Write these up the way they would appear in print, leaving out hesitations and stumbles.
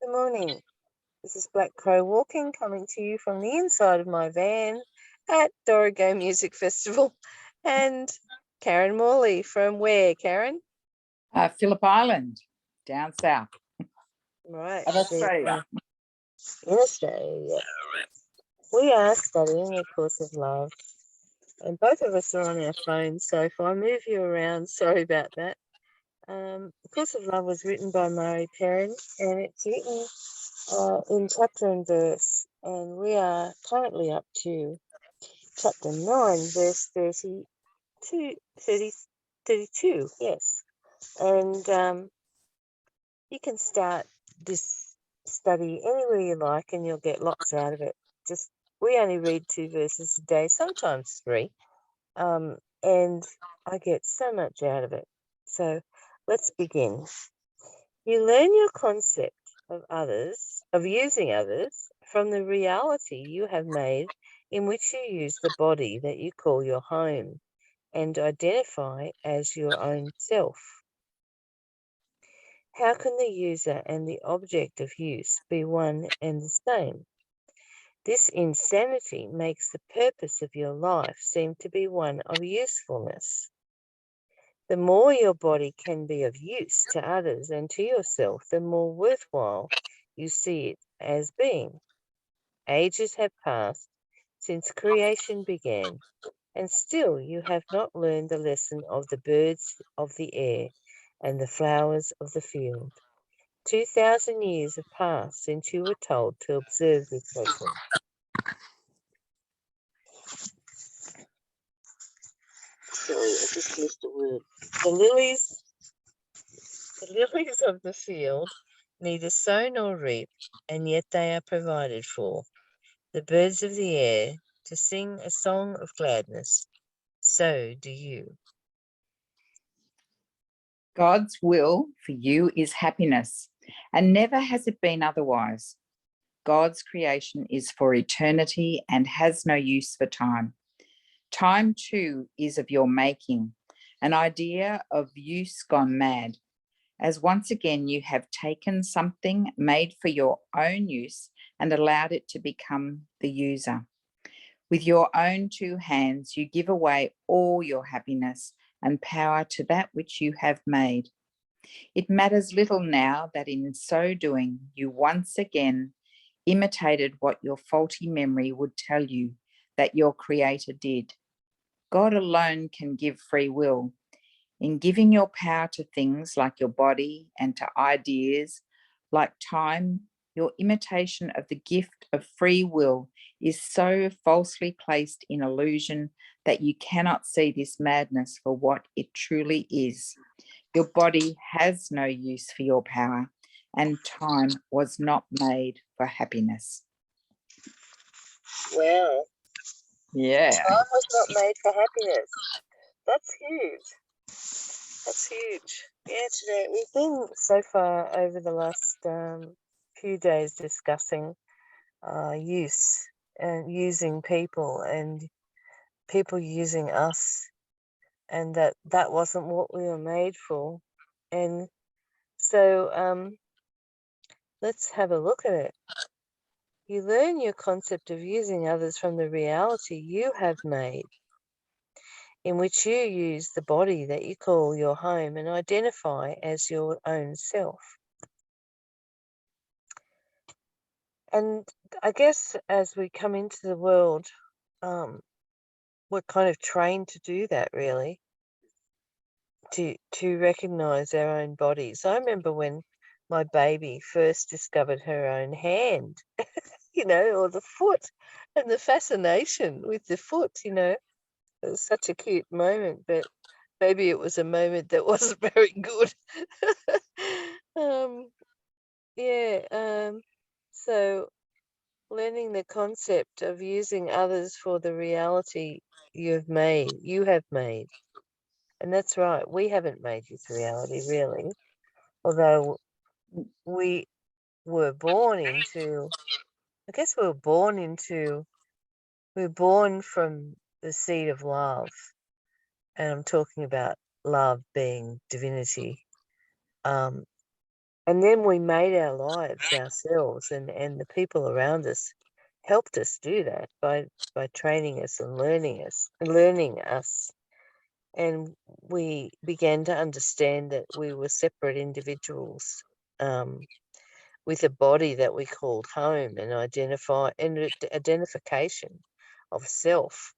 Good morning. This is Black Crow Walking, coming to you from the inside of my van at Dorigo Music Festival. And Karen Morley from where, Karen? Phillip Island, down south Right. of Australia. In Australia. We are studying A Course of Love. And both of us are on our phones, so if I move you around, sorry about that. A Course of Love was written by Mari Perron, and it's written in chapter and verse, and we are currently up to chapter 9, verse 32, yes. And you can start this study anywhere you like and you'll get lots out of it. We only read 2 verses a day, sometimes 3, and I get so much out of it. So let's begin. You learn your concept of using others, from the reality you have made in which you use the body that you call your home and identify as your own self. How can the user and the object of use be one and the same? This insanity makes the purpose of your life seem to be one of usefulness. The more your body can be of use to others and to yourself, the more worthwhile you see it as being. Ages have passed since creation began, and still you have not learned the lesson of the birds of the air and the flowers of the field. 2,000 years have passed since you were told to observe this lesson. Sorry, I just missed a word. The lilies of the field neither sow nor reap, and yet they are provided for. The birds of the air to sing a song of gladness. So do you. God's will for you is happiness, and never has it been otherwise. God's creation is for eternity and has no use for time. Time, too, is of your making, an idea of use gone mad, as once again you have taken something made for your own use and allowed it to become the user. With your own 2 hands, you give away all your happiness and power to that which you have made. It matters little now that in so doing, you once again imitated what your faulty memory would tell you that your Creator did. God alone can give free will. In giving your power to things like your body and to ideas like time, your imitation of the gift of free will is so falsely placed in illusion that you cannot see this madness for what it truly is. Your body has no use for your power, and time was not made for happiness. Wow. Yeah. Time was not made for happiness. That's huge. That's huge. Yeah, today we've been so far over the last few days discussing use and using people and people using us, and that wasn't what we were made for. And so let's have a look at it. You learn your concept of using others from the reality you have made, in which you use the body that you call your home and identify as your own self. And I guess as we come into the world, we're kind of trained to do that, really, to recognize our own bodies. I remember when my baby first discovered her own hand, or the foot, and the fascination with the foot, it was such a cute moment, but maybe it was a moment that wasn't very good. So learning the concept of using others for the reality you have made. And that's right, we haven't made this reality, really. Although we were born into, we're born from the seed of love. And I'm talking about love being divinity. And then we made our lives ourselves, and the people around us helped us do that by training us and learning us. And we began to understand that we were separate individuals, with a body that we called home, and identification of self.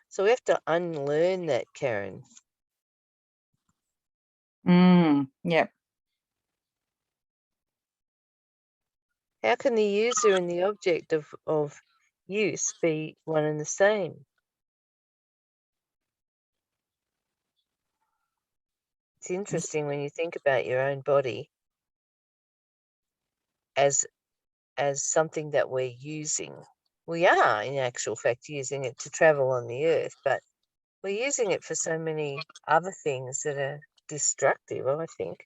So we have to unlearn that, Karen. Yep. How can the user and the object of use be one and the same? It's interesting when you think about your own body as something that we're using. We are, in actual fact, using it to travel on the earth, but we're using it for so many other things that are destructive, I think.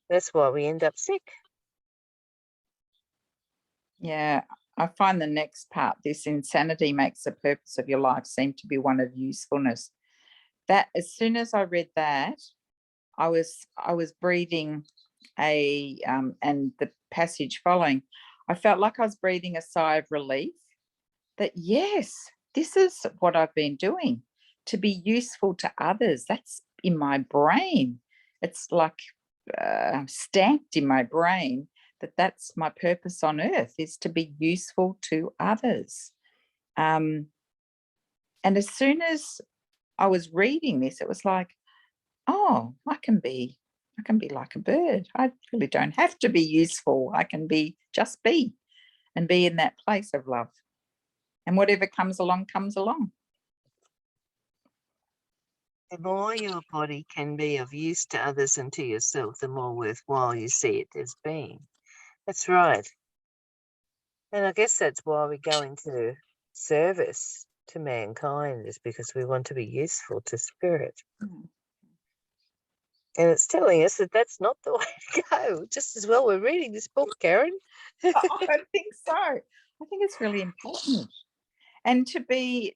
That's why we end up sick. Yeah, I find the next part, this insanity makes the purpose of your life seem to be one of usefulness. That, as soon as I read that, I was breathing and the passage following, I felt like I was breathing a sigh of relief that, yes, this is what I've been doing, to be useful to others. That's in my brain. It's like stamped in my brain that that's my purpose on earth, is to be useful to others. And as soon as I was reading this, it was like, oh, I can be like a bird. I really don't have to be useful. I can just be and be in that place of love. And whatever comes along, comes along. The more your body can be of use to others and to yourself, the more worthwhile you see it as being. That's right. And I guess that's why we go into service to mankind, is because we want to be useful to spirit. And it's telling us that that's not the way to go. Just as well we're reading this book, Karen. I think so. I think it's really important. And to me,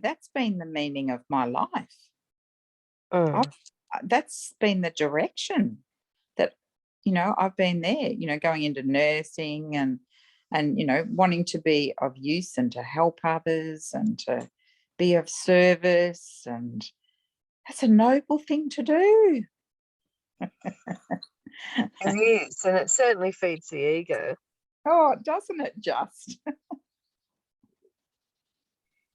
that's been the meaning of my life. That's been the direction that, I've been there, going into nursing and wanting to be of use and to help others and to be of service. And that's a noble thing to do. It is, and it certainly feeds the ego. Oh, doesn't it just?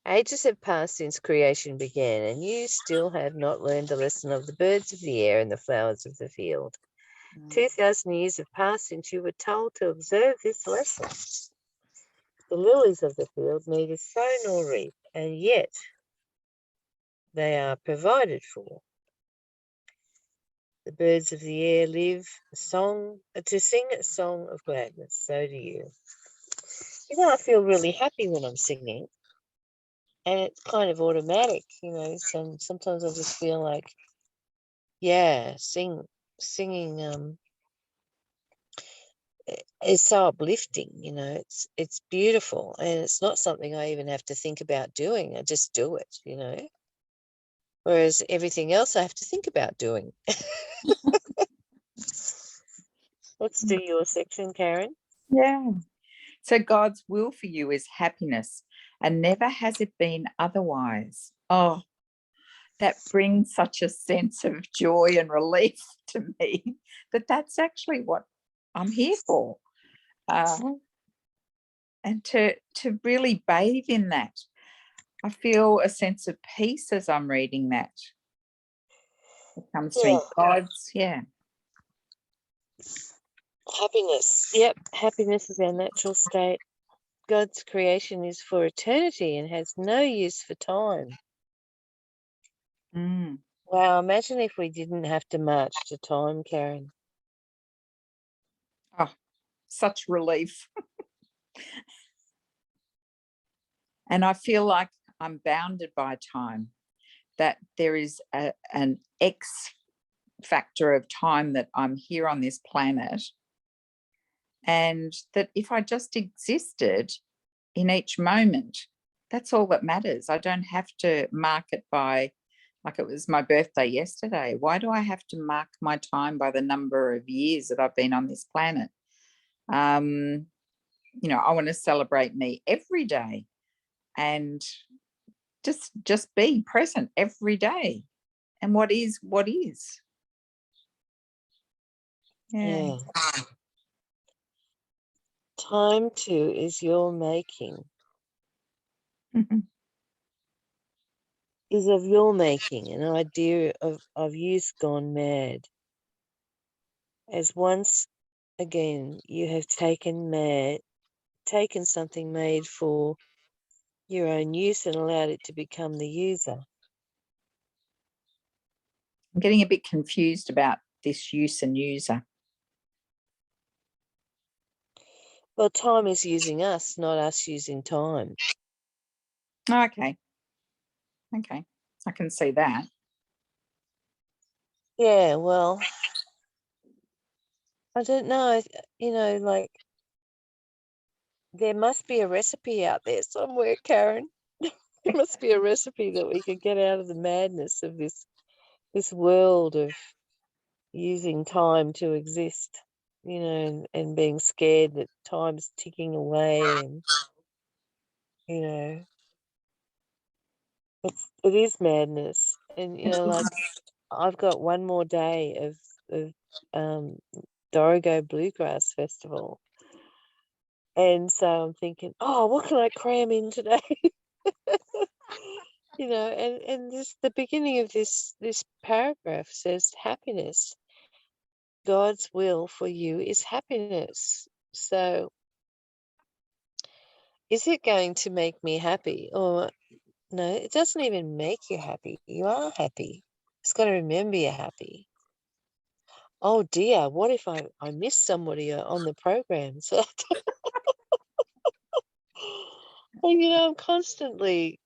Ages have passed since creation began, and you still have not learned the lesson of the birds of the air and the flowers of the field. 2,000 years have passed since you were told to observe this lesson. The lilies of the field neither sow nor reap, and yet they are provided for. The birds of the air live to sing a song of gladness. So do you. I feel really happy when I'm singing, and it's kind of automatic. Sometimes I just feel like, yeah, singing is so uplifting. It's beautiful, and it's not something I even have to think about doing. I just do it. Whereas everything else I have to think about doing. Let's do your section, Karen. Yeah. So God's will for you is happiness, and never has it been otherwise. Oh, that brings such a sense of joy and relief to me that that's actually what I'm here for. And to really bathe in that. I feel a sense of peace as I'm reading that. It comes to me. Happiness. Yep, happiness is our natural state. God's creation is for eternity and has no use for time. Wow, imagine if we didn't have to march to time, Karen. Oh, such relief. And I feel like I'm bounded by time, that there is an X factor of time that I'm here on this planet, and that if I just existed in each moment, that's all that matters. I don't have to mark it by Like it was my birthday yesterday. Why do I have to mark my time by the number of years that I've been on this planet? You know, I want to celebrate me every day and just be present every day. And what is. Yeah. Time too is your making, is of your making, an idea of youth gone mad. As once again you have taken something made for your own use and allowed it to become the user. I'm getting a bit confused about this use and user. Well, time is using us, not us using time. Oh, okay. I can see that. Yeah, well, I don't know, like there must be a recipe out there somewhere, Karen. There must be a recipe that we could get out of the madness of this world of using time to exist, and being scared that time's ticking away, and it is madness. And like I've got one more day of Dorrigo Bluegrass Festival, and so I'm thinking, oh, what can I cram in today? And this, the beginning of this paragraph says happiness. God's will for you is happiness. So is it going to make me happy? Or no, it doesn't even make you happy. You are happy. It's got to remember you're happy. Oh dear, what if I miss somebody on the program? So and, I'm constantly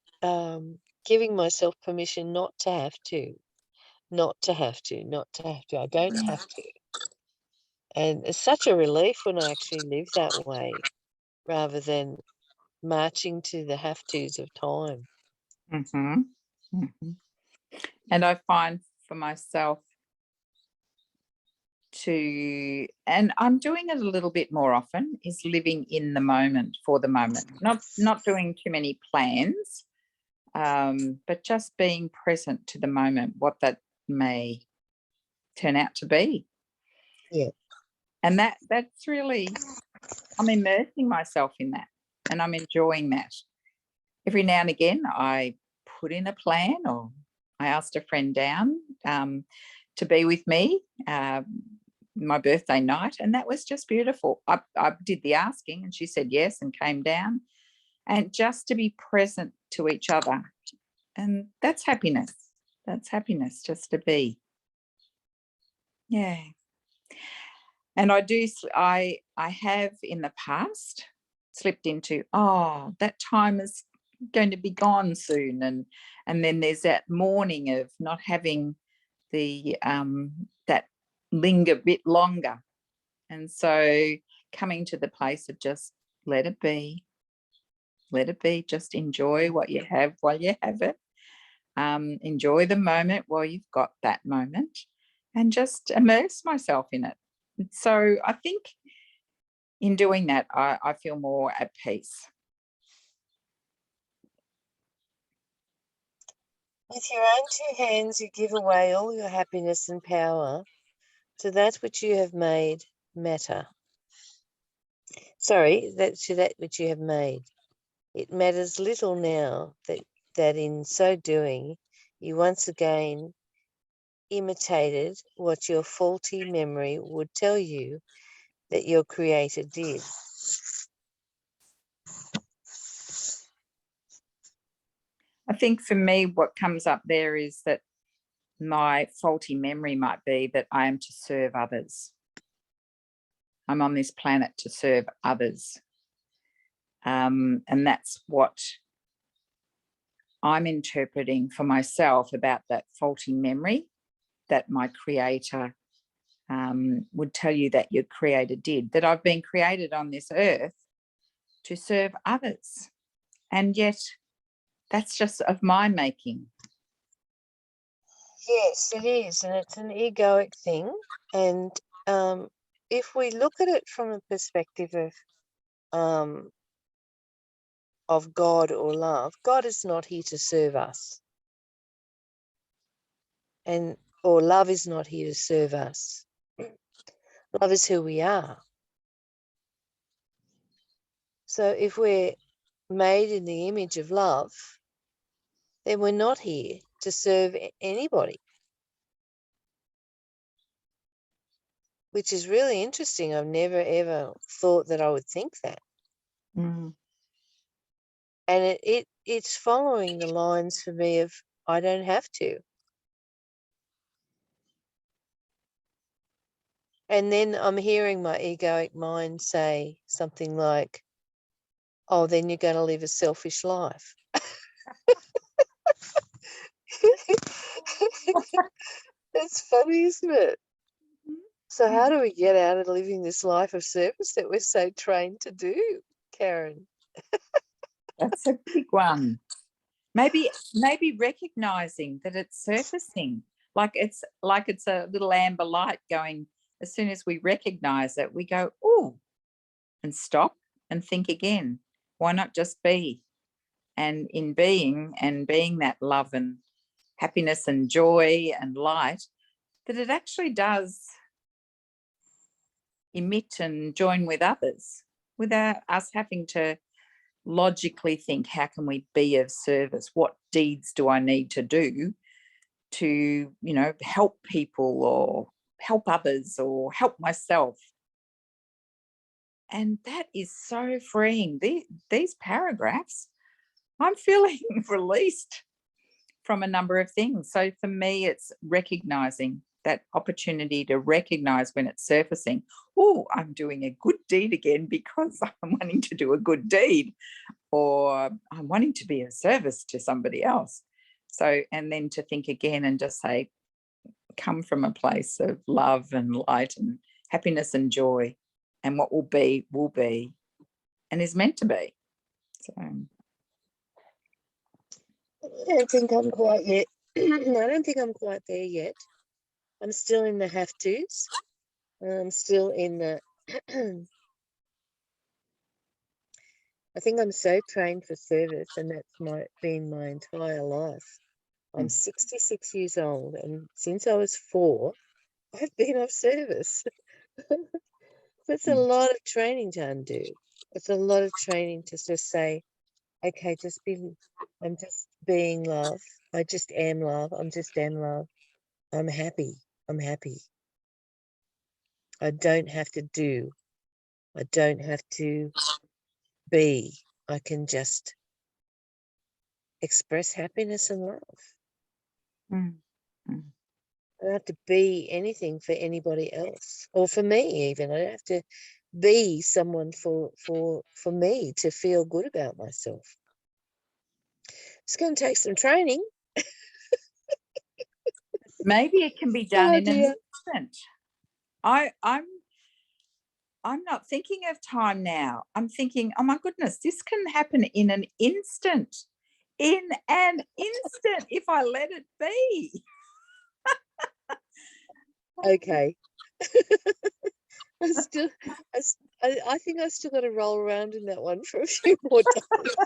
giving myself permission not to have to. I don't have to. And it's such a relief when I actually live that way rather than marching to the have tos of time. And I find for myself and I'm doing it a little bit more often, is living in the moment, for the moment, not doing too many plans, but just being present to the moment, what that may turn out to be. Yeah. And that's really, I'm immersing myself in that, and I'm enjoying that. Every now and again I put in a plan, or I asked a friend down to be with me my birthday night, and that was just beautiful. I did the asking and she said yes and came down, and just to be present to each other, and that's happiness. Just to be. Yeah. And I have in the past slipped into, oh, that time is going to be gone soon, and then there's that mourning of not having the that linger a bit longer. And so coming to the place of just let it be, just enjoy what you have while you have it, enjoy the moment while you've got that moment, and just immerse myself in it. So I think in doing that, I feel more at peace. With your own two hands, you give away all your happiness and power to that which you have made matter. Sorry, to that which you have made. It matters little now that in so doing, you once again imitated what your faulty memory would tell you that your Creator did. I think for me, what comes up there is that my faulty memory might be that I am to serve others. I'm on this planet to serve others. And that's what I'm interpreting for myself about that faulty memory that my Creator would tell you that your Creator did, that I've been created on this earth to serve others. And yet that's just of my making. Yes, it is, and it's an egoic thing. And if we look at it from a perspective of God or love, God is not here to serve us, or love is not here to serve us. Love is who we are. So if we're made in the image of love, then we're not here to serve anybody, which is really interesting. I've never ever thought that I would think that. Mm. And it's following the lines for me of I don't have to. And then I'm hearing my egoic mind say something like, oh, then you're going to live a selfish life. It's funny, isn't it? So how do we get out of living this life of service that we're so trained to do, Karen? That's a big one. Maybe recognizing that it's surfacing, like it's a little amber light going. As soon as we recognize it, we go, oh, and stop and think again. Why not just be? And in being that love and happiness and joy and light, that it actually does emit and join with others without us having to logically think, how can we be of service? What deeds do I need to do to, help people or help others or help myself? And that is so freeing. These paragraphs, I'm feeling released from a number of things. So for me, it's recognizing that opportunity to recognize when it's surfacing. Oh, I'm doing a good deed again because I'm wanting to do a good deed, or I'm wanting to be of service to somebody else. So, and then to think again and just say, come from a place of love and light and happiness and joy, and what will be and is meant to be. So I don't think I'm quite yet. I don't think I'm quite there yet. I'm still in the have tos. I'm still in the I think I'm so trained for service, and that's been my entire life. I'm 66 years old, and since I was 4, I've been of service. That's a lot of training to undo. It's a lot of training to just say, okay, I'm just being love. I just am love. I'm just am love. I'm happy. I'm happy. I don't have to do. I don't have to be. I can just express happiness and love. mm. I don't have to be anything for anybody else, or for me even. I don't have to be someone for me to feel good about myself. It's going to take some training. Maybe it can be done in an dear. instant. I'm not thinking of time now. I'm thinking, oh my goodness, this can happen in an instant. In an instant, if I let it be. Okay. I think I still got to roll around in that one for a few more days.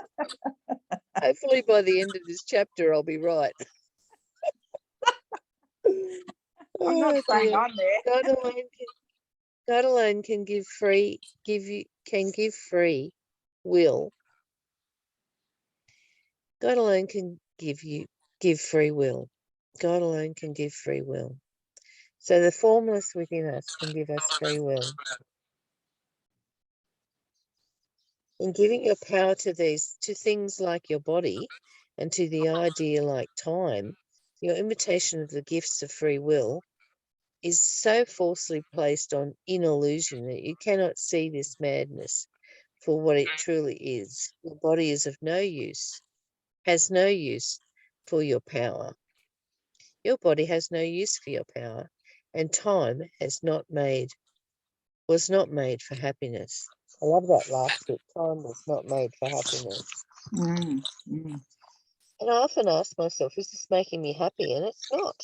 Hopefully by the end of this chapter I'll be right. I'm not saying I'm there. God alone can give free will. God alone can give free will. God alone can give free will. So the formless within us can give us free will. In giving your power to things like your body and to the idea like time, your imitation of the gifts of free will is so falsely placed in illusion that you cannot see this madness for what it truly is. Your body is of no use, has no use for your power. Your body has no use for your power, and time was not made for happiness. I love that last bit. Time was not made for happiness. Mm, mm. And I often ask myself, is this making me happy? And it's not,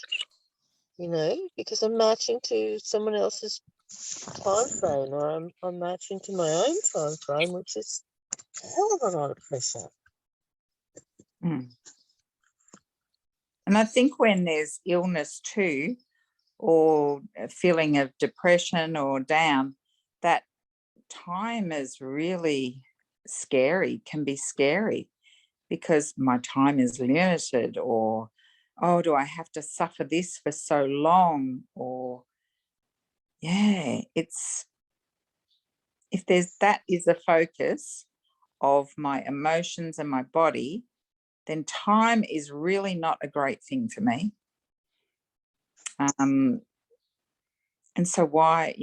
because I'm marching to someone else's time frame, or I'm marching to my own time frame, which is a hell of a lot of pressure. Mm. And I think when there's illness too, or a feeling of depression or down, that time is really scary, can be scary, because my time is limited, or, oh, do I have to suffer this for so long? Or, yeah, it's, if that is a focus of my emotions and my body, then time is really not a great thing for me. And so why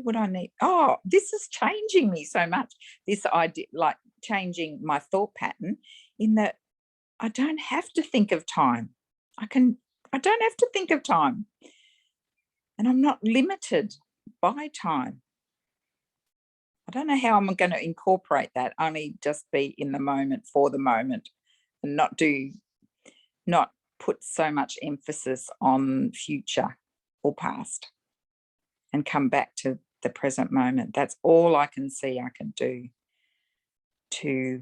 would I need, this is changing me so much, this idea, like changing my thought pattern, in that I don't have to think of time. I don't have to think of time. And I'm not limited by time. I don't know how I'm going to incorporate that, only just be in the moment for the moment, and not put so much emphasis on future or past, and come back to the present moment. That's all I can see I can do to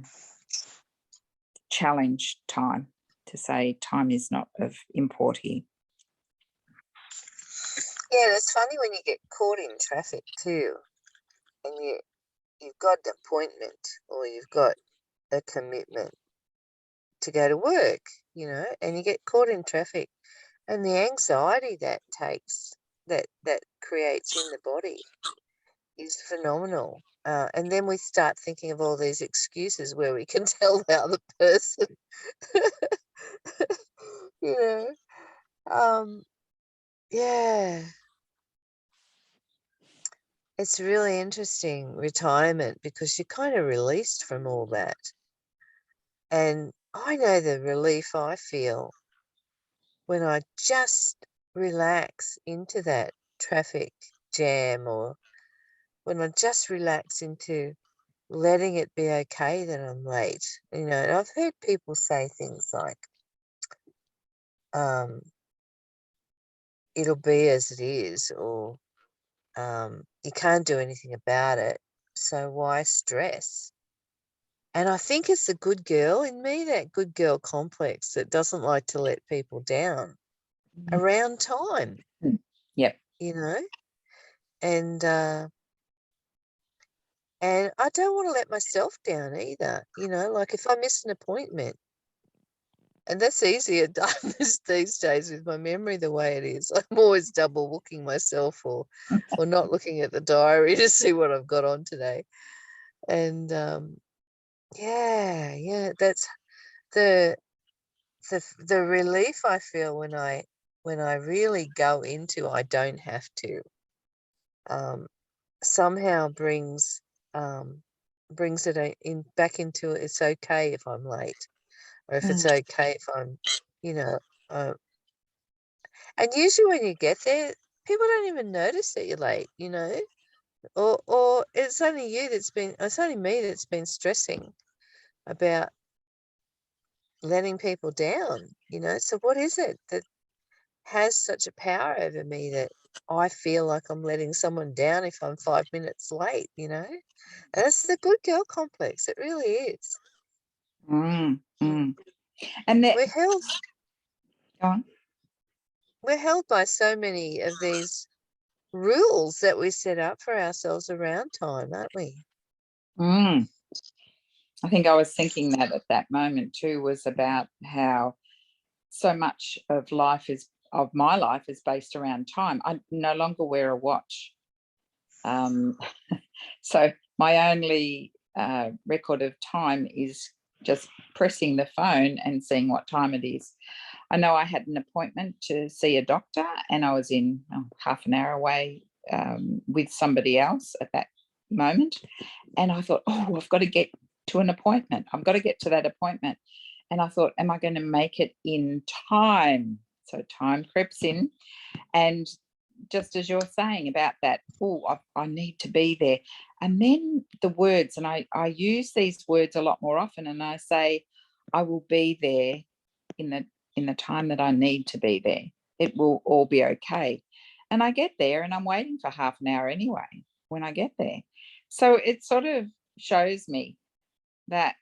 challenge time, to say time is not of import here. Yeah, it's funny when you get caught in traffic too, and you've got an appointment, or you've got a commitment to go to work, and you get caught in traffic, and the anxiety that creates in the body is phenomenal. And then we start thinking of all these excuses where we can tell the other person, yeah. It's really interesting, retirement, because you're kind of released from all that. And I know the relief I feel when I just relax into that traffic jam, or when I just relax into letting it be okay that I'm late. And I've heard people say things like, it'll be as it is, or you can't do anything about it, so why stress? And I think it's the good girl in me, that good girl complex that doesn't like to let people down around time, Yep. And I don't want to let myself down either, like if I miss an appointment, and that's easier done these days with my memory the way it is. I'm always double booking myself, or not looking at the diary to see what I've got on today. And yeah, that's the relief I feel when I really go into I don't have to, somehow brings it back into it's okay if I'm late, or if it's okay if I'm, uh, and usually when you get there, people don't even notice that you're late, or it's only me that's been stressing about letting people down, so what is it that has such a power over me that I feel like I'm letting someone down if I'm 5 minutes late, And it's the good girl complex. It really is. And that, We're held go on. we're held by so many of these rules that we set up for ourselves around time, aren't we? I think I was thinking that at that moment too, was about how so much of my life is based around time. I no longer wear a watch. So my only record of time is just pressing the phone and seeing what time it is. I know I had an appointment to see a doctor, and I was in half an hour away with somebody else at that moment. And I thought, I've got to get to an appointment. I've got to get to that appointment. And I thought, am I going to make it in time? So time creeps in. And just as you're saying about that, I need to be there. And then the words, and I use these words a lot more often, and I say, I will be there in the time that I need to be there. It will all be okay. And I get there and I'm waiting for half an hour anyway when I get there. So it sort of shows me that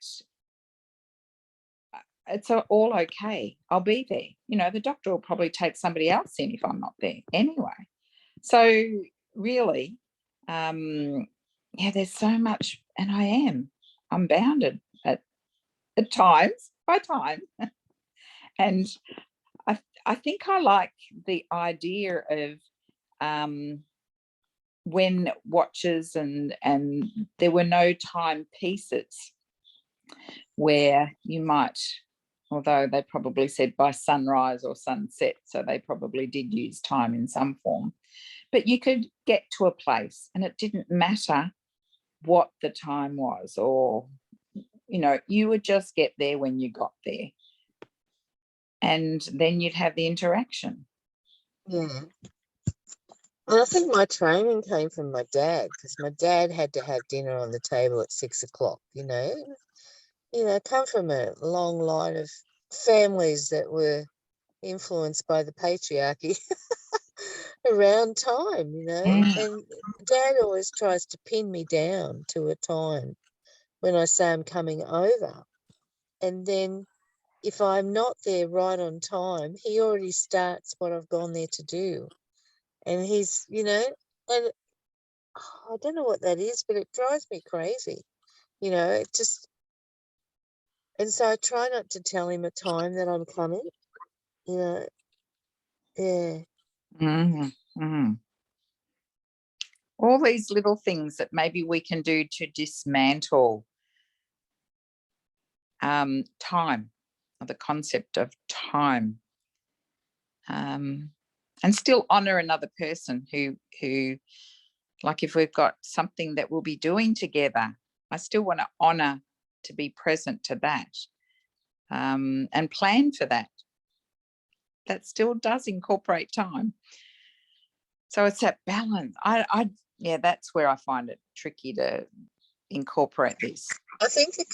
it's all okay. I'll be there. You know, the doctor will probably take somebody else in if I'm not there anyway. So really, there's so much, and I'm bounded at times by time. And I think I like the idea of when watches and there were no time pieces where you might, although they probably said by sunrise or sunset, so they probably did use time in some form, but you could get to a place and it didn't matter what the time was, or, you know, you would just get there when you got there. And then you'd have the interaction. Yeah. And I think my training came from my dad, because my dad had to have dinner on the table at 6 o'clock, you know. Come from a long line of families that were influenced by the patriarchy around time, you know. And Dad always tries to pin me down to a time when I say I'm coming over. And then if I'm not there right on time, he already starts what I've gone there to do. And he's, and I don't know what that is, but it drives me crazy. It just, and so I try not to tell him a time that I'm coming, yeah. All these little things that maybe we can do to dismantle time, or the concept of time, and still honor another person who, like if we've got something that we'll be doing together, I still want to honor to be present to that, and plan for that. That still does incorporate time. So it's that balance. That's where I find it tricky to incorporate this. I think the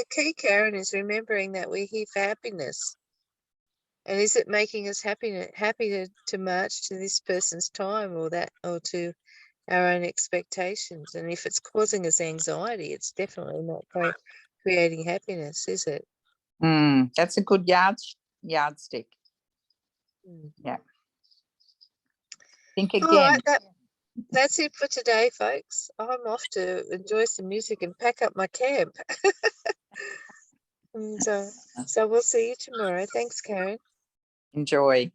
key, Karen, is remembering that we're here for happiness. And is it making us happy to march to this person's time or to our own expectations? And if it's causing us anxiety, it's definitely not creating happiness, is it? That's a good yardstick. Yeah. Think again. All right, that's it for today, folks. I'm off to enjoy some music and pack up my camp. And so we'll see you tomorrow. Thanks, Karen. Enjoy.